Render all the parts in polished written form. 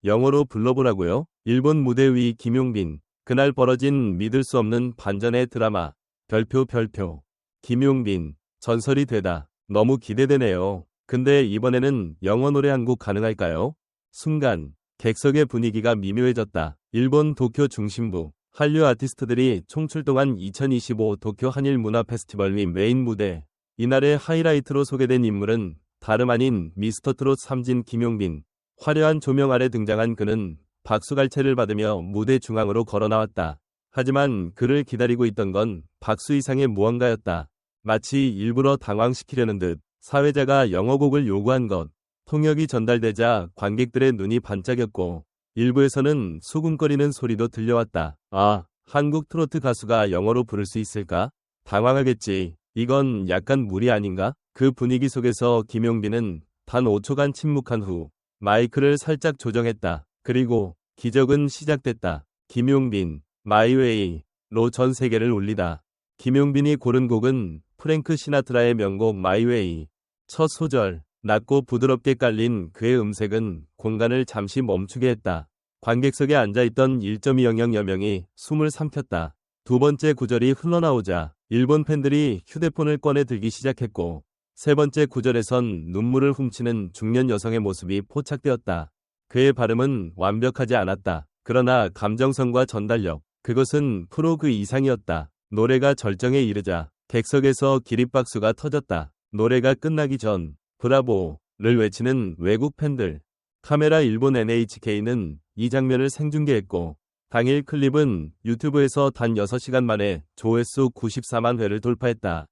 영어로 불러보라고요? 일본 무대 위 김용빈. 그날 벌어진 믿을 수 없는 반전의 드라마. 별표. 김용빈. 전설이 되다. 너무 기대되네요. 근데 이번에는 영어 노래 한 곡 가능할까요? 순간 객석의 분위기가 미묘해졌다. 일본 도쿄 중심부. 한류 아티스트들이 총출동한 2025 도쿄 한일 문화 페스티벌 및 메인 무대. 이날의 하이라이트로 소개된 인물은 다름 아닌 미스터 트롯 3진 김용빈. 화려한 조명 아래 등장한 그는 박수갈채를 받으며 무대 중앙으로 걸어 나왔다. 하지만 그를 기다리고 있던 건 박수 이상의 무언가였다. 마치 일부러 당황시키려는 듯 사회자가 영어곡을 요구한 것. 통역이 전달되자 관객들의 눈이 반짝였고 일부에서는 수군거리는 소리도 들려왔다. 아, 한국 트로트 가수가 영어로 부를 수 있을까? 당황하겠지. 이건 약간 무리 아닌가? 그 분위기 속에서 김용빈은 단 5초간 침묵한 후 마이크를 살짝 조정했다. 그리고 기적은 시작됐다. 김용빈, 마이웨이로 전 세계를 울리다. 김용빈이 고른 곡은 프랭크 시나트라의 명곡 마이웨이. 첫 소절, 낮고 부드럽게 깔린 그의 음색은 공간을 잠시 멈추게 했다. 관객석에 앉아있던 1.200여 명이 숨을 삼켰다. 두 번째 구절이 흘러나오자 일본 팬들이 휴대폰을 꺼내 들기 시작했고 세 번째 구절에선 눈물을 훔치는 중년 여성의 모습이 포착되었다. 그의 발음은 완벽하지 않았다. 그러나 감정성과 전달력, 그것은 프로 그 이상이었다. 노래가 절정에 이르자 객석에서 기립박수가 터졌다. 노래가 끝나기 전 브라보를 외치는 외국 팬들. 카메라 일본 NHK는 이 장면을 생중계했고 당일 클립은 유튜브에서 단 6시간 만에 조회수 94만 회를 돌파했다.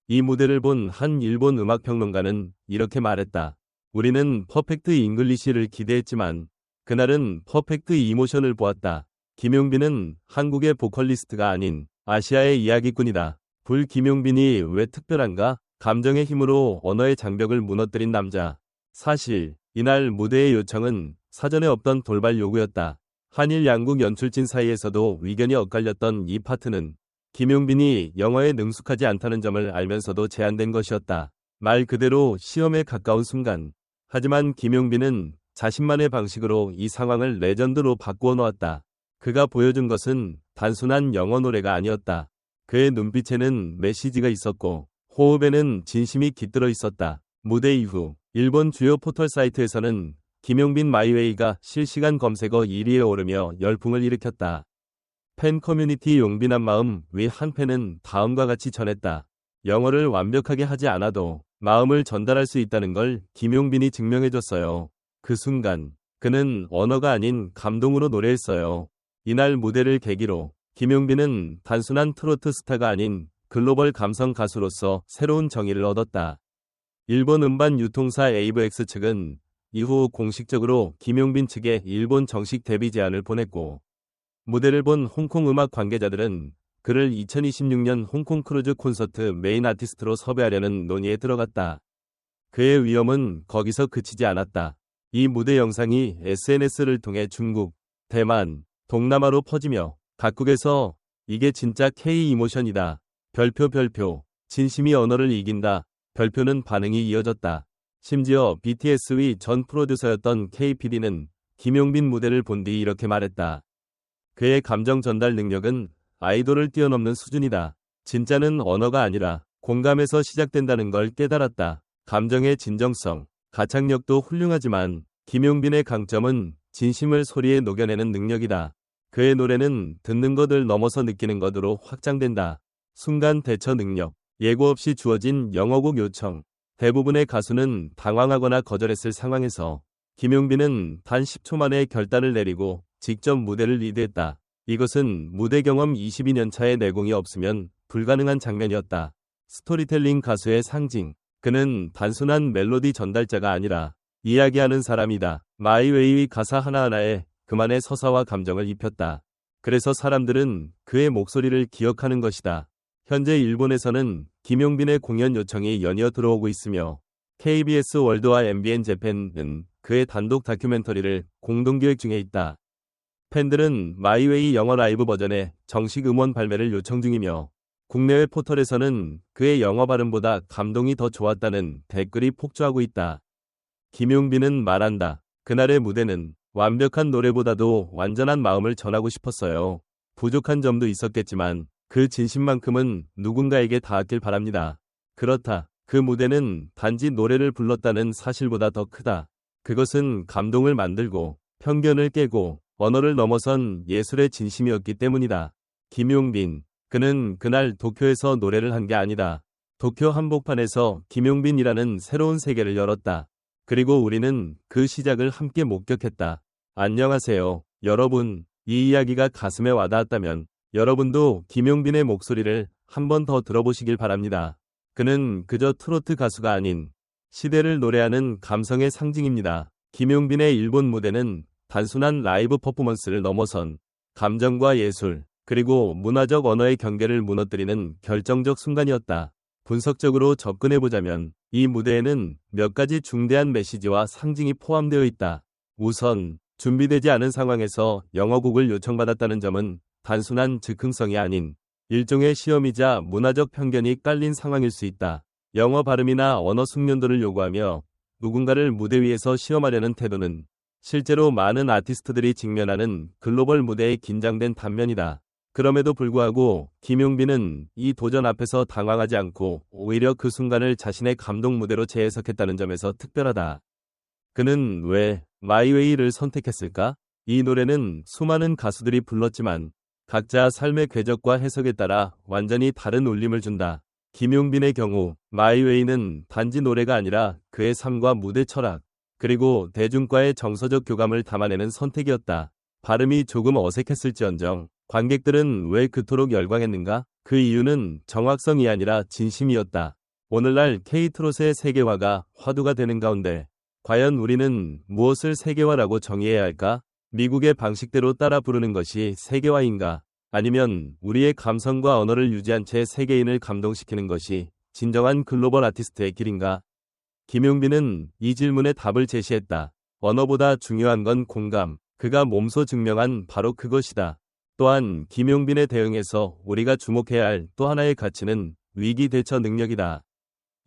이 무대를 본 한 일본 음악평론가는 이렇게 말했다. 우리는 퍼펙트 잉글리시를 기대했지만 그날은 퍼펙트 이모션을 보았다. 김용빈은 한국의 보컬리스트가 아닌 아시아의 이야기꾼이다. 불 김용빈이 왜 특별한가? 감정의 힘으로 언어의 장벽을 무너뜨린 남자. 사실 이날 무대의 요청은 사전에 없던 돌발 요구였다. 한일 양국 연출진 사이에서도 의견이 엇갈렸던 이 파트는 김용빈이 영어에 능숙하지 않다는 점을 알면서도 제안된 것이었다. 말 그대로 시험에 가까운 순간. 하지만 김용빈은 자신만의 방식으로 이 상황을 레전드로 바꾸어 놓았다. 그가 보여준 것은 단순한 영어 노래가 아니었다. 그의 눈빛에는 메시지가 있었고 호흡에는 진심이 깃들어 있었다. 무대 이후 일본 주요 포털 사이트에서는 김용빈 마이웨이가 실시간 검색어 1위에 오르며 열풍을 일으켰다. 팬 커뮤니티 용빈한 마음 위 한 팬은 다음과 같이 전했다. 영어를 완벽하게 하지 않아도 마음을 전달할 수 있다는 걸 김용빈이 증명해줬어요. 그 순간 그는 언어가 아닌 감동으로 노래했어요. 이날 무대를 계기로 김용빈은 단순한 트로트 스타가 아닌 글로벌 감성 가수로서 새로운 정의를 얻었다. 일본 음반 유통사 에이브엑스 측은 이후 공식적으로 김용빈 측에 일본 정식 데뷔 제안을 보냈고 무대를 본 홍콩 음악 관계자들은 그를 2026년 홍콩 크루즈 콘서트 메인 아티스트로 섭외하려는 논의에 들어갔다. 그의 위험은 거기서 그치지 않았다. 이 무대 영상이 SNS를 통해 중국, 대만, 동남아로 퍼지며 각국에서 이게 진짜 K 이모션이다. 별표. 진심이 언어를 이긴다. 별표는 반응이 이어졌다. 심지어 BTS의 전 프로듀서였던 KPD는 김용빈 무대를 본 뒤 이렇게 말했다. 그의 감정 전달 능력은 아이돌을 뛰어넘는 수준이다. 진짜는 언어가 아니라 공감에서 시작된다는 걸 깨달았다. 감정의 진정성, 가창력도 훌륭하지만 김용빈의 강점은 진심을 소리에 녹여내는 능력이다. 그의 노래는 듣는 것을 넘어서 느끼는 것으로 확장된다. 순간 대처 능력, 예고 없이 주어진 영어곡 요청. 대부분의 가수는 당황하거나 거절했을 상황에서 김용빈은 단 10초 만에 결단을 내리고 직접 무대를 리드했다. 이것은 무대 경험 22년 차의 내공이 없으면 불가능한 장면이었다. 스토리텔링 가수의 상징. 그는 단순한 멜로디 전달자가 아니라 이야기하는 사람이다. 마이웨이의 가사 하나하나에 그만의 서사와 감정을 입혔다. 그래서 사람들은 그의 목소리를 기억하는 것이다. 현재 일본에서는 김용빈의 공연 요청이 연이어 들어오고 있으며 KBS 월드와 MBN 재팬은 그의 단독 다큐멘터리를 공동기획 중에 있다. 팬들은 마이웨이 영어 라이브 버전의 정식 음원 발매를 요청 중이며 국내외 포털에서는 그의 영어 발음보다 감동이 더 좋았다는 댓글이 폭주하고 있다. 김용빈은 말한다. 그날의 무대는 완벽한 노래보다도 완전한 마음을 전하고 싶었어요. 부족한 점도 있었겠지만 그 진심만큼은 누군가에게 닿았길 바랍니다. 그렇다. 그 무대는 단지 노래를 불렀다는 사실보다 더 크다. 그것은 감동을 만들고 편견을 깨고 언어를 넘어선 예술의 진심이었기 때문이다. 김용빈. 그는 그날 도쿄에서 노래를 한 게 아니다. 도쿄 한복판에서 김용빈이라는 새로운 세계를 열었다. 그리고 우리는 그 시작을 함께 목격했다. 안녕하세요, 여러분. 이 이야기가 가슴에 와닿았다면 여러분도 김용빈의 목소리를 한 번 더 들어보시길 바랍니다. 그는 그저 트로트 가수가 아닌 시대를 노래하는 감성의 상징입니다. 김용빈의 일본 무대는 단순한 라이브 퍼포먼스를 넘어선 감정과 예술, 그리고 문화적 언어의 경계를 무너뜨리는 결정적 순간이었다. 분석적으로 접근해보자면 이 무대에는 몇 가지 중대한 메시지와 상징이 포함되어 있다. 우선, 준비되지 않은 상황에서 영어곡을 요청받았다는 점은 단순한 즉흥성이 아닌 일종의 시험이자 문화적 편견이 깔린 상황일 수 있다. 영어 발음이나 언어 숙련도를 요구하며 누군가를 무대 위에서 시험하려는 태도는 실제로 많은 아티스트들이 직면하는 글로벌 무대의 긴장된 단면이다. 그럼에도 불구하고 김용빈은 이 도전 앞에서 당황하지 않고 오히려 그 순간을 자신의 감동 무대로 재해석했다는 점에서 특별하다. 그는 왜 마이웨이를 선택했을까? 이 노래는 수많은 가수들이 불렀지만 각자 삶의 궤적과 해석에 따라 완전히 다른 울림을 준다. 김용빈의 경우 마이웨이는 단지 노래가 아니라 그의 삶과 무대 철학, 그리고 대중과의 정서적 교감을 담아내는 선택이었다. 발음이 조금 어색했을지언정 관객들은 왜 그토록 열광했는가? 그 이유는 정확성이 아니라 진심이었다. 오늘날 K-트롯의 세계화가 화두가 되는 가운데 과연 우리는 무엇을 세계화라고 정의해야 할까? 미국의 방식대로 따라 부르는 것이 세계화인가? 아니면 우리의 감성과 언어를 유지한 채 세계인을 감동시키는 것이 진정한 글로벌 아티스트의 길인가? 김용빈은 이 질문에 답을 제시했다. 언어보다 중요한 건 공감. 그가 몸소 증명한 바로 그것이다. 또한 김용빈의 대응에서 우리가 주목해야 할 또 하나의 가치는 위기 대처 능력이다.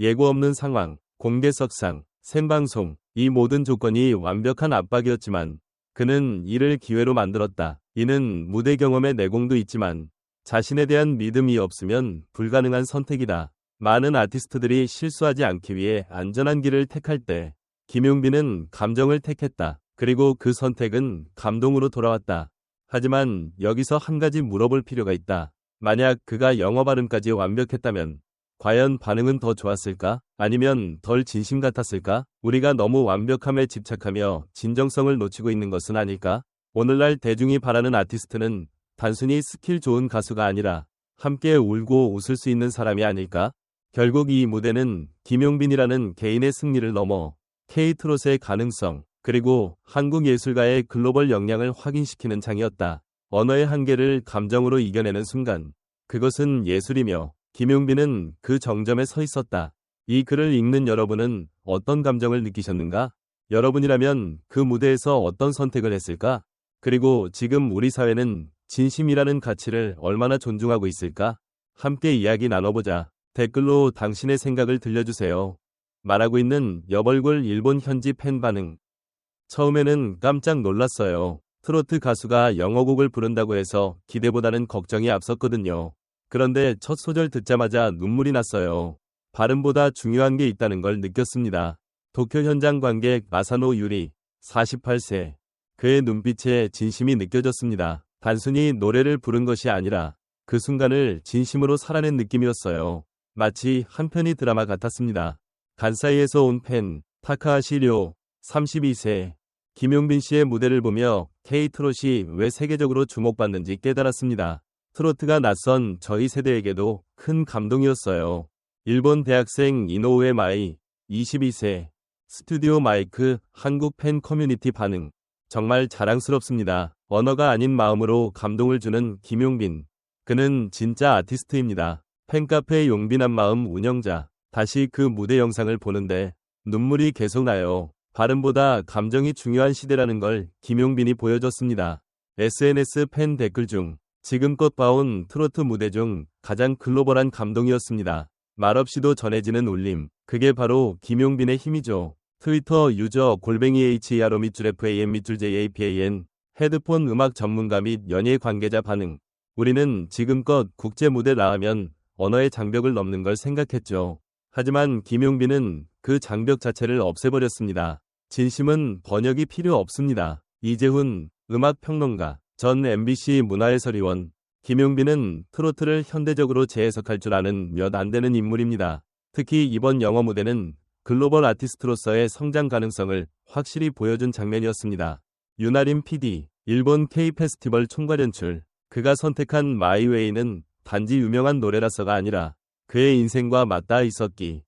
예고 없는 상황, 공개석상, 생방송, 이 모든 조건이 완벽한 압박이었지만 그는 이를 기회로 만들었다. 이는 무대 경험의 내공도 있지만 자신에 대한 믿음이 없으면 불가능한 선택이다. 많은 아티스트들이 실수하지 않기 위해 안전한 길을 택할 때 김용빈은 감정을 택했다. 그리고 그 선택은 감동으로 돌아왔다. 하지만 여기서 한 가지 물어볼 필요가 있다. 만약 그가 영어 발음까지 완벽했다면 과연 반응은 더 좋았을까? 아니면 덜 진심 같았을까? 우리가 너무 완벽함에 집착하며 진정성을 놓치고 있는 것은 아닐까? 오늘날 대중이 바라는 아티스트는 단순히 스킬 좋은 가수가 아니라 함께 울고 웃을 수 있는 사람이 아닐까? 결국 이 무대는 김용빈이라는 개인의 승리를 넘어 K-트롯의 가능성, 그리고 한국 예술가의 글로벌 역량을 확인시키는 장이었다. 언어의 한계를 감정으로 이겨내는 순간, 그것은 예술이며 김용빈은 그 정점에 서 있었다. 이 글을 읽는 여러분은 어떤 감정을 느끼셨는가? 여러분이라면 그 무대에서 어떤 선택을 했을까? 그리고 지금 우리 사회는 진심이라는 가치를 얼마나 존중하고 있을까? 함께 이야기 나눠보자. 댓글로 당신의 생각을 들려주세요. 말하고 있는 여벌굴 일본 현지 팬 반응. 처음에는 깜짝 놀랐어요. 트로트 가수가 영어곡을 부른다고 해서 기대보다는 걱정이 앞섰거든요. 그런데 첫 소절 듣자마자 눈물이 났어요. 발음보다 중요한 게 있다는 걸 느꼈습니다. 도쿄 현장 관객 마사노 유리, 48세. 그의 눈빛에 진심이 느껴졌습니다. 단순히 노래를 부른 것이 아니라 그 순간을 진심으로 살아낸 느낌이었어요. 마치 한 편의 드라마 같았습니다. 간사이에서 온 팬, 타카하시 료, 32세. 김용빈 씨의 무대를 보며 K-트롯이 왜 세계적으로 주목받는지 깨달았습니다. 트로트가 낯선 저희 세대에게도 큰 감동이었어요. 일본 대학생 이노우에 마이, 22세. 스튜디오 마이크, 한국 팬 커뮤니티 반응. 정말 자랑스럽습니다. 언어가 아닌 마음으로 감동을 주는 김용빈. 그는 진짜 아티스트입니다. 팬카페 용빈한 마음 운영자. 다시 그 무대 영상을 보는데 눈물이 계속 나요. 발음보다 감정이 중요한 시대라는 걸 김용빈이 보여줬습니다. SNS 팬 댓글 중 지금껏 봐온 트로트 무대 중 가장 글로벌한 감동이었습니다. 말없이도 전해지는 울림. 그게 바로 김용빈의 힘이죠. 트위터 유저 _HERO 밑줄 FAM 밑줄 JAPAN 헤드폰 음악 전문가 및 연예 관계자 반응. 우리는 지금껏 국제 무대 나가면 언어의 장벽을 넘는 걸 생각했죠. 하지만 김용빈은 그 장벽 자체를 없애버렸습니다. 진심은 번역이 필요 없습니다. 이재훈 음악평론가, 전 MBC 문화해설위원. 김용빈은 트로트를 현대적으로 재해석할 줄 아는 몇 안 되는 인물입니다. 특히 이번 영어 무대는 글로벌 아티스트로서의 성장 가능성을 확실히 보여준 장면이었습니다. 윤아림 PD, 일본 K-페스티벌 총괄 연출. 그가 선택한 마이웨이는 단지 유명한 노래라서가 아니라 그의 인생과 맞닿아 있었기